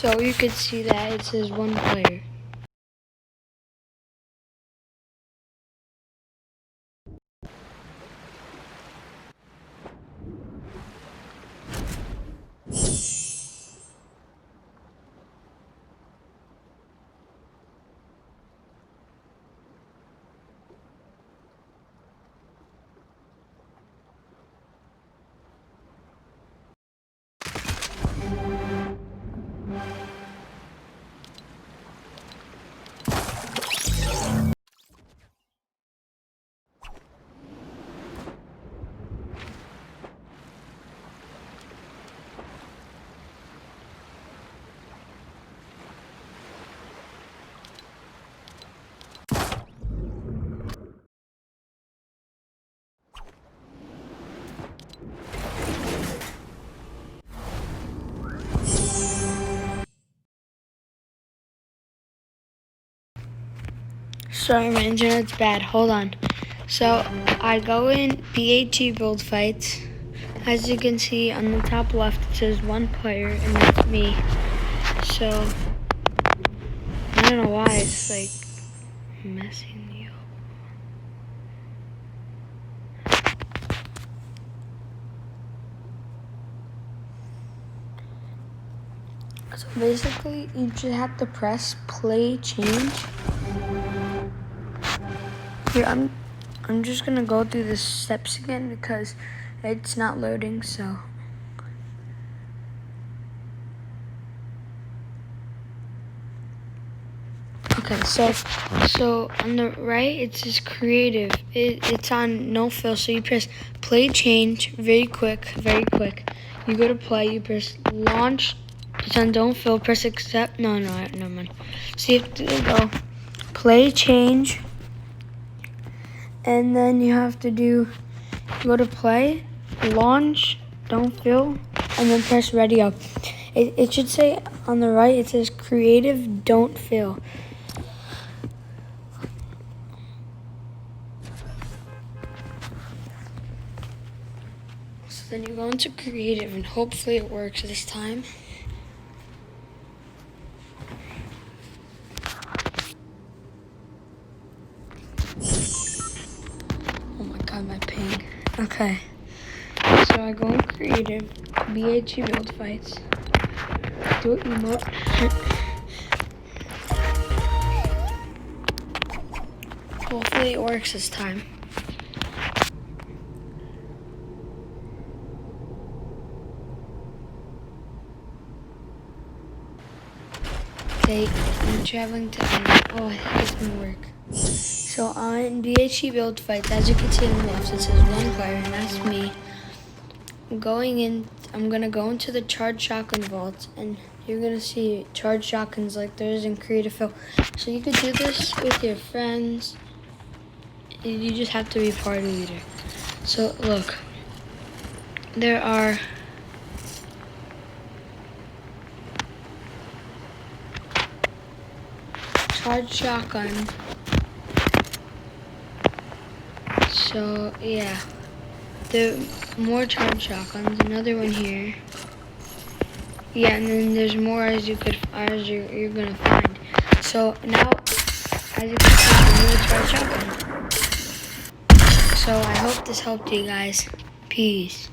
So you could see that it says 1 player. Sorry, my internet's bad. Hold on. So I go in BAT build fights. As you can see on the top left, it says 1 player, and that's me. So I don't know why it's like messing me up. So basically, you just have to press play change. Here, I'm just gonna go through the steps again because it's not loading, so. Okay, so on the right it says creative. It's on no fill, so you press play change very quick. You go to play, you press launch, it's on don't fill, press accept. No, never mind. So you have to go play change, and then you have to go to play, launch, don't fill, and then press ready up. It should say on the right, it says creative, don't fill. So then you go into creative, and hopefully it works this time. Oh my god, my ping. Okay. So I go in creative, BAT build fights, do emote. Hopefully it works this time. Okay, I'm traveling to oh, I think it's gonna work. So on BAT build fights, as you can see on the left, it says 1 player, and that's me. I'm gonna go into the charged shotgun vault, and you're gonna see charged shotguns like there is in creative fill. So you could do this with your friends. You just have to be party leader. So look, there are charged shotgun. So yeah, there are more charged shotguns. Another one here. Yeah, and then there's more as you're gonna find. So now, as you can see, there's more charged shotgun. So I hope this helped you guys. Peace.